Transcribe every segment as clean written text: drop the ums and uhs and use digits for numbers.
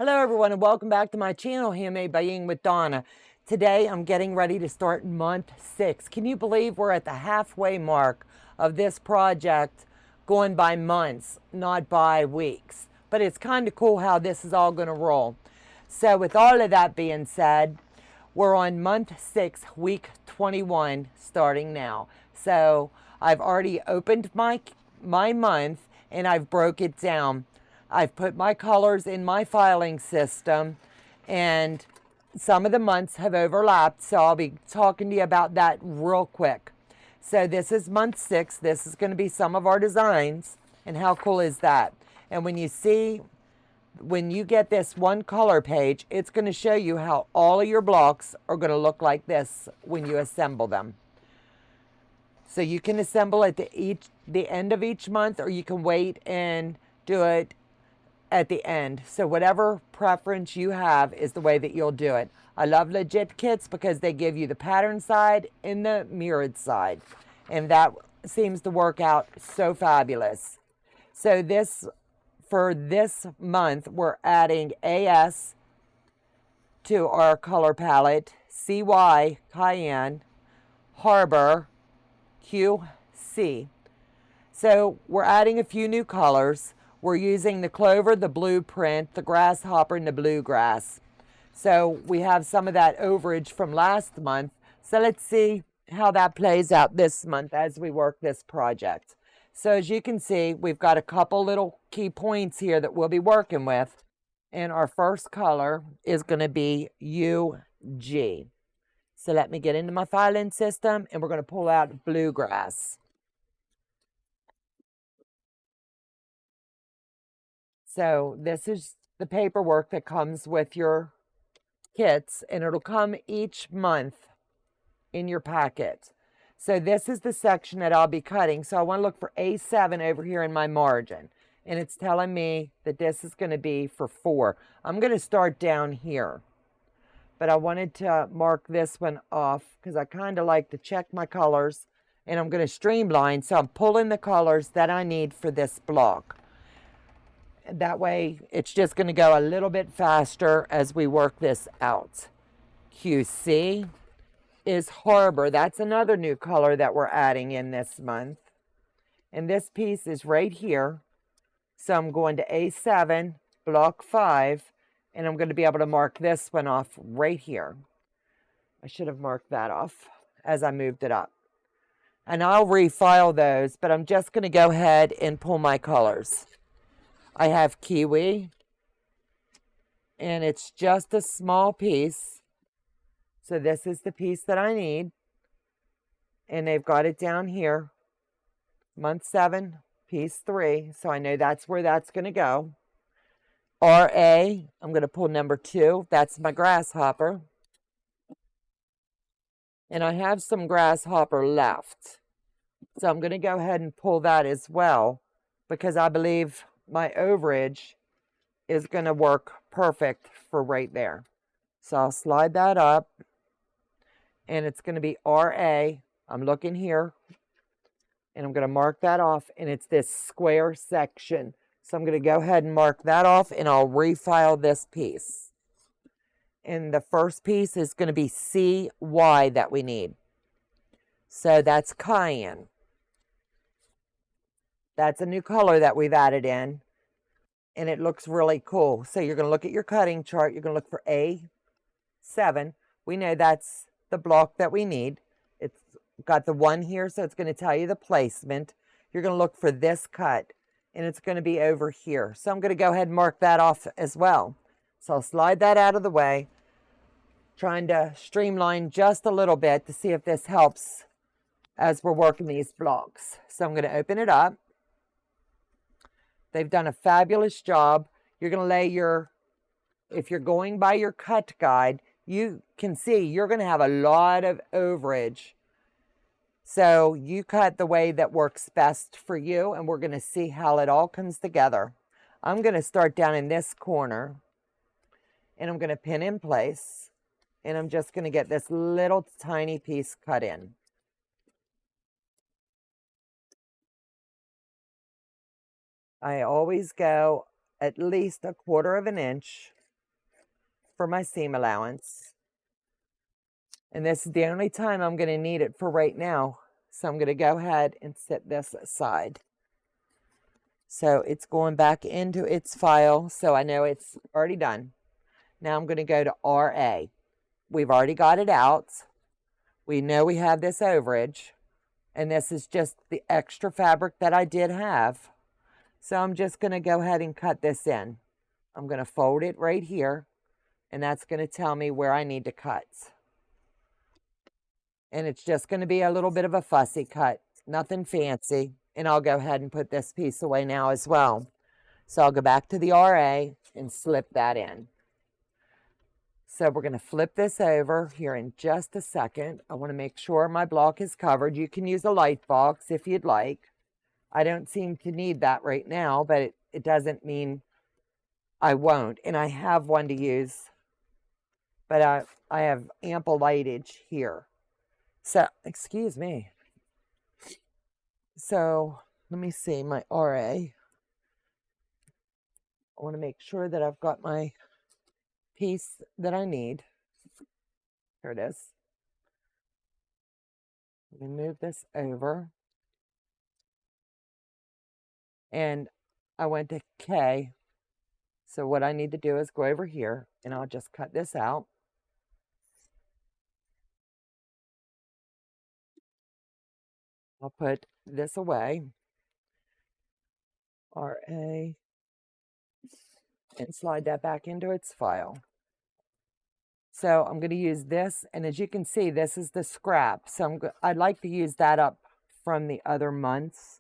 Hello everyone and welcome back to my channel, Handmade by Ying with Donna. Today I'm getting ready to start month 6. Can you believe we're at the halfway mark of this project, going by months, not by weeks? But it's kind of cool how this is all going to roll. So with all of that being said, we're on month 6, week 21, starting now. So I've already opened my month and I've broke it down. I've put my colors in my filing system, and some of the months have overlapped, so I'll be talking to you about that real quick. So this is month 6. This is going to be some of our designs, and how cool is that? And when you get this one color page, it's going to show you how all of your blocks are going to look like this when you assemble them. So you can assemble at the end of each month, or you can wait and do it at the end. So whatever preference you have is the way that you'll do it. I love legit kits because they give you the pattern side and the mirrored side, and that seems to work out so fabulous. So for this month, we're adding AS to our color palette, CY Cayenne, Harbor, QC. So we're adding a few new colors. We're using the clover, the blueprint, the grasshopper, and the bluegrass. So we have some of that overage from last month. So let's see how that plays out this month as we work this project. So as you can see, we've got a couple little key points here that we'll be working with. And our first color is going to be UG. So let me get into my filing system, and we're going to pull out bluegrass. So this is the paperwork that comes with your kits, and it'll come each month in your packet. So this is the section that I'll be cutting. So I want to look for A7 over here in my margin, and it's telling me that this is going to be for 4. I'm going to start down here, but I wanted to mark this one off because I kind of like to check my colors, and I'm going to streamline. So I'm pulling the colors that I need for this block. That way, it's just going to go a little bit faster as we work this out. QC is Harbor. That's another new color that we're adding in this month. And this piece is right here. So I'm going to A7, block 5, and I'm going to be able to mark this one off right here. I should have marked that off as I moved it up. And I'll refile those, but I'm just going to go ahead and pull my colors. I have kiwi, and it's just a small piece. So this is the piece that I need, and they've got it down here, month 7, piece 3. So I know that's where that's going to go. RA, I'm going to pull number 2. That's my grasshopper. And I have some grasshopper left. So I'm going to go ahead and pull that as well, because I believe my overage is going to work perfect for right there. So I'll slide that up, and it's going to be RA. I'm looking here, and I'm going to mark that off, and it's this square section. So I'm going to go ahead and mark that off, and I'll refile this piece. And the first piece is going to be CY that we need. So that's cayenne. That's a new color that we've added in, and it looks really cool. So you're going to look at your cutting chart. You're going to look for A7. We know that's the block that we need. It's got the 1 here, so it's going to tell you the placement. You're going to look for this cut, and it's going to be over here. So I'm going to go ahead and mark that off as well. So I'll slide that out of the way, trying to streamline just a little bit to see if this helps as we're working these blocks. So I'm going to open it up. They've done a fabulous job. You're going to lay if you're going by your cut guide, you can see you're going to have a lot of overage. So you cut the way that works best for you, and we're going to see how it all comes together. I'm going to start down in this corner, and I'm going to pin in place, and I'm just going to get this little tiny piece cut in. I always go at least 1/4 of an inch for my seam allowance. And this is the only time I'm going to need it for right now. So I'm going to go ahead and set this aside. So it's going back into its file, so I know it's already done. Now I'm going to go to RA. We've already got it out. We know we have this overage, and this is just the extra fabric that I did have. So I'm just going to go ahead and cut this in. I'm going to fold it right here, and that's going to tell me where I need to cut. And it's just going to be a little bit of a fussy cut, nothing fancy. And I'll go ahead and put this piece away now as well. So I'll go back to the RA and slip that in. So we're going to flip this over here in just a second. I want to make sure my block is covered. You can use a light box if you'd like. I don't seem to need that right now, but it doesn't mean I won't. And I have one to use, but I have ample lightage here. So, excuse me. So let me see my RA. I want to make sure that I've got my piece that I need. Here it is. Let me move this over. And I went to K. So what I need to do is go over here and I'll just cut this out. I'll put this away. RA. And slide that back into its file. So I'm going to use this, and as you can see, this is the scrap. So I'd like to use that up from the other months,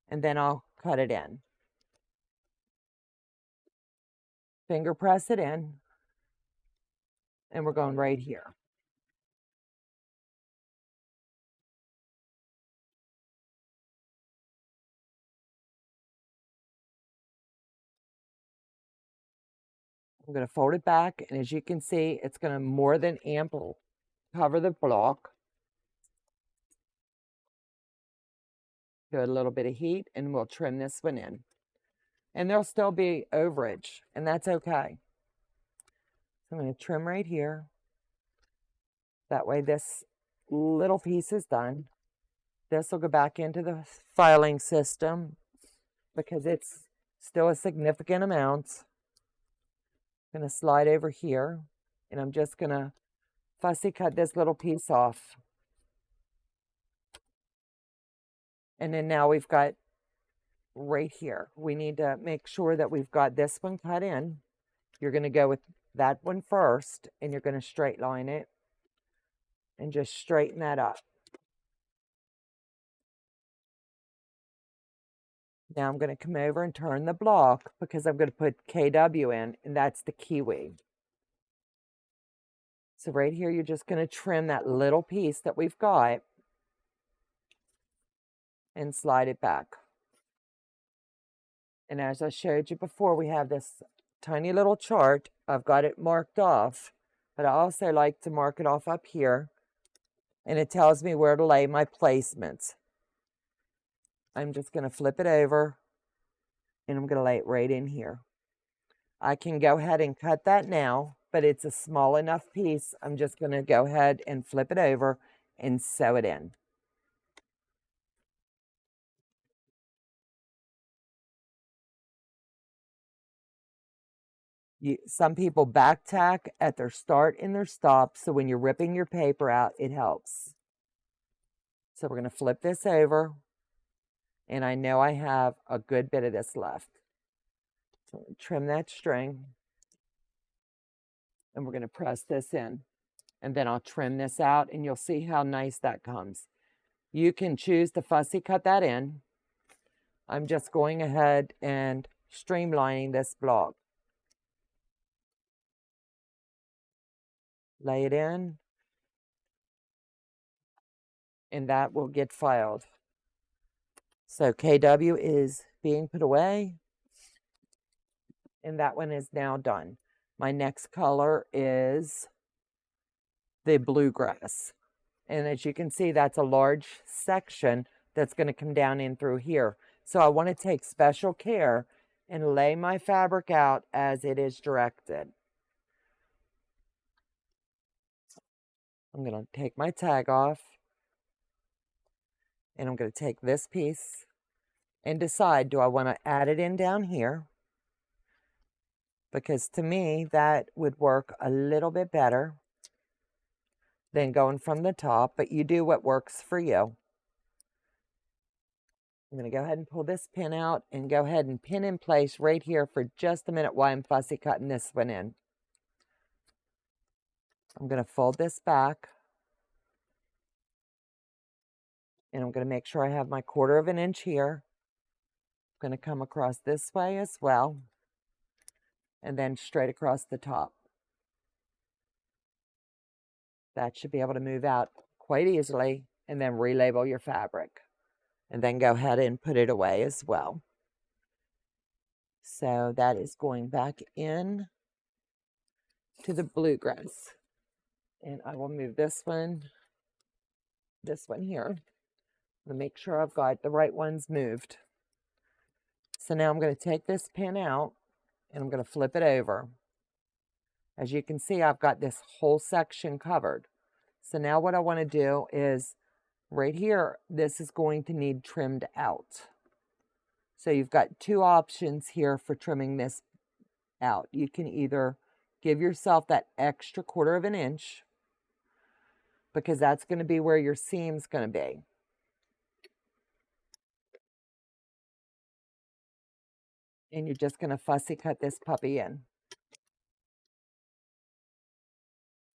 and then I'll cut it in. Finger press it in, and we're going right here. I'm going to fold it back, and as you can see, it's going to more than ample cover the block. Give it a little bit of heat, and we'll trim this one in. And there'll still be overage, and that's okay. So I'm going to trim right here. That way this little piece is done. This will go back into the filing system because it's still a significant amount. I'm going to slide over here, and I'm just going to fussy cut this little piece off. And then now we've got right here. We need to make sure that we've got this one cut in. You're going to go with that one first, and you're going to straight line it and just straighten that up. Now I'm going to come over and turn the block because I'm going to put KW in, and that's the kiwi. So right here, you're just going to trim that little piece that we've got and slide it back. And as I showed you before, we have this tiny little chart. I've got it marked off, but I also like to mark it off up here, and it tells me where to lay my placements. I'm just going to flip it over, and I'm going to lay it right in here. I can go ahead and cut that now, but it's a small enough piece. I'm just going to go ahead and flip it over and sew it in. Some people back tack at their start and their stop, so when you're ripping your paper out, it helps. So we're going to flip this over, and I know I have a good bit of this left. So trim that string, and we're going to press this in, and then I'll trim this out, and you'll see how nice that comes. You can choose to fussy cut that in. I'm just going ahead and streamlining this block. Lay it in, and that will get filed. So KW is being put away, and that one is now done. My next color is the bluegrass. And as you can see, that's a large section that's going to come down in through here. So I want to take special care and lay my fabric out as it is directed. I'm going to take my tag off, and I'm going to take this piece and decide, do I want to add it in down here? Because to me, that would work a little bit better than going from the top, but you do what works for you. I'm going to go ahead and pull this pin out and go ahead and pin in place right here for just a minute while I'm fussy cutting this one in. I'm going to fold this back, and I'm going to make sure I have my 1/4 of an inch here. I'm going to come across this way as well, and then straight across the top. That should be able to move out quite easily, and then relabel your fabric. And then go ahead and put it away as well. So that is going back in to the bluegrass. And I will move this one here. To make sure I've got the right ones moved. So now I'm going to take this pin out, and I'm going to flip it over. As you can see, I've got this whole section covered. So now what I want to do is, right here, this is going to need trimmed out. So you've got 2 options here for trimming this out. You can either give yourself that extra 1/4 of an inch, because that's going to be where your seam's going to be. And you're just going to fussy cut this puppy in.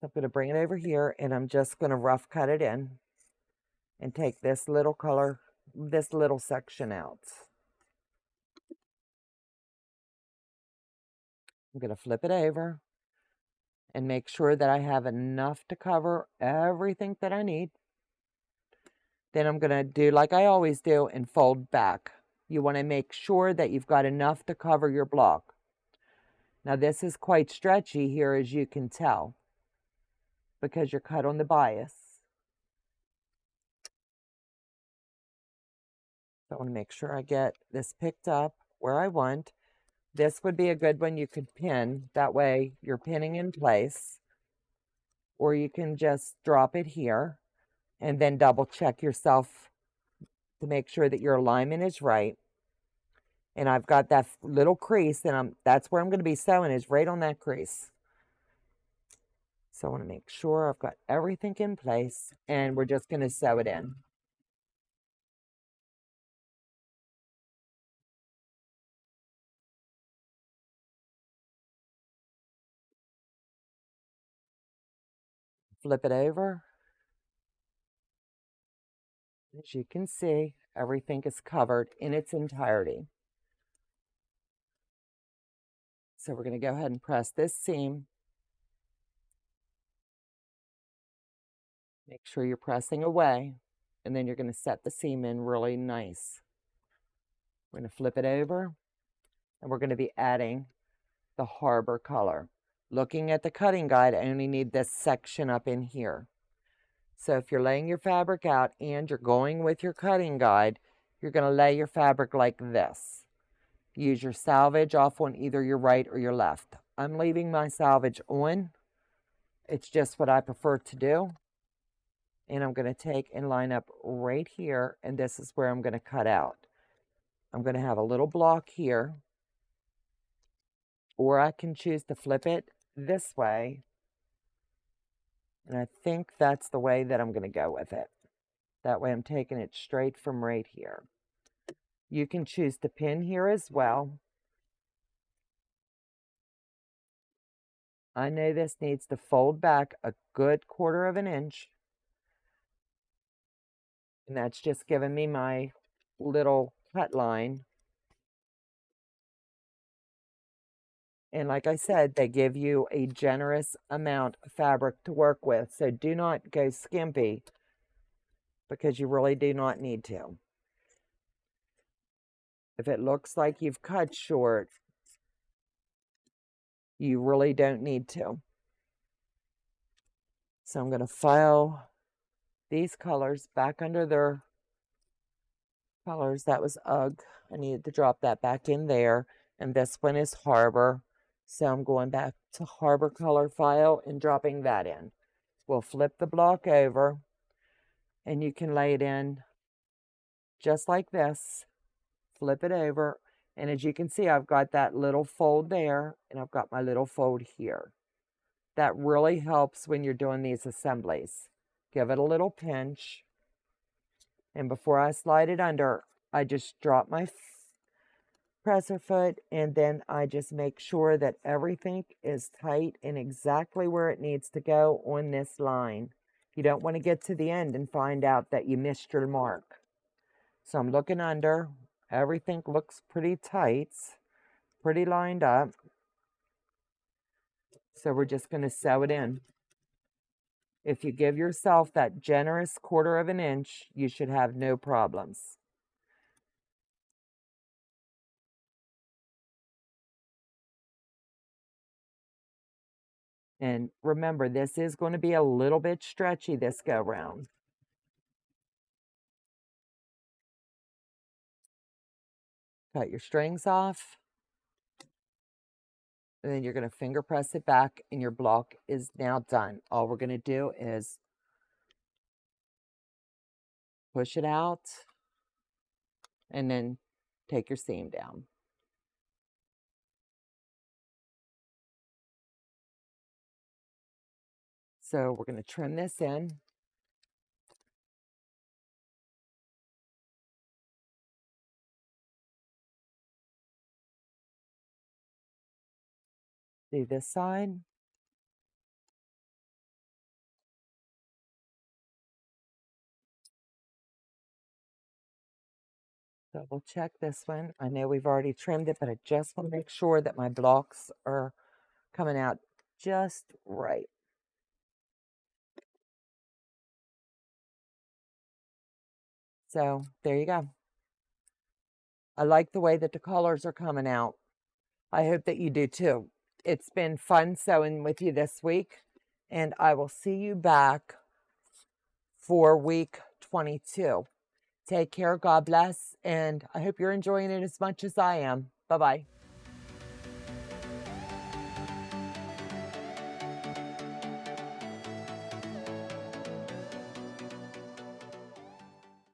So I'm going to bring it over here, and I'm just going to rough cut it in and take this little section out. I'm going to flip it over and make sure that I have enough to cover everything that I need. Then I'm going to do like I always do and fold back. You want to make sure that you've got enough to cover your block. Now this is quite stretchy here, as you can tell, because you're cut on the bias. So I want to make sure I get this picked up where I want. This would be a good one you could pin. That way you're pinning in place. Or you can just drop it here and then double check yourself to make sure that your alignment is right. And I've got that little crease, and that's where I'm going to be sewing, is right on that crease. So I want to make sure I've got everything in place, and we're just going to sew it in. Flip it over. As you can see, everything is covered in its entirety. So we're going to go ahead and press this seam. Make sure you're pressing away, and then you're going to set the seam in really nice. We're going to flip it over, and we're going to be adding the harbor color. Looking at the cutting guide, I only need this section up in here. So if you're laying your fabric out and you're going with your cutting guide, you're going to lay your fabric like this. Use your salvage off on either your right or your left. I'm leaving my salvage on. It's just what I prefer to do. And I'm going to take and line up right here, and this is where I'm going to cut out. I'm going to have a little block here, or I can choose to flip it this way. And I think that's the way that I'm going to go with it. That way I'm taking it straight from right here. You can choose to pin here as well. I know this needs to fold back a good 1/4 of an inch. And that's just giving me my little cut line. And like I said, they give you a generous amount of fabric to work with. So do not go skimpy, because you really do not need to. If it looks like you've cut short, you really don't need to. So I'm going to file these colors back under their colors. That was UGG. I needed to drop that back in there. And this one is Harbor. So I'm going back to Harbor color file and dropping that in. we'll flip the block over and you can lay it in just like this. Flip it over, and as you can see, I've got that little fold there, and I've got my little fold here. That really helps when you're doing these assemblies. Give it a little pinch, and before I slide it under, I just drop my presser foot, and then I just make sure that everything is tight and exactly where it needs to go on this line. You don't want to get to the end and find out that you missed your mark. So I'm looking under. Everything looks pretty tight, pretty lined up. So we're just going to sew it in. If you give yourself that generous 1/4 of an inch, you should have no problems. And remember, this is going to be a little bit stretchy this go round. Cut your strings off. And then you're going to finger press it back, and your block is now done. All we're going to do is push it out and then take your seam down. So we're going to trim this in. Do this side. Double check this one. I know we've already trimmed it, but I just want to make sure that my blocks are coming out just right. So there you go. I like the way that the colors are coming out. I hope that you do too. It's been fun sewing with you this week, and I will see you back for week 22. Take care, God bless, and I hope you're enjoying it as much as I am. Bye-bye.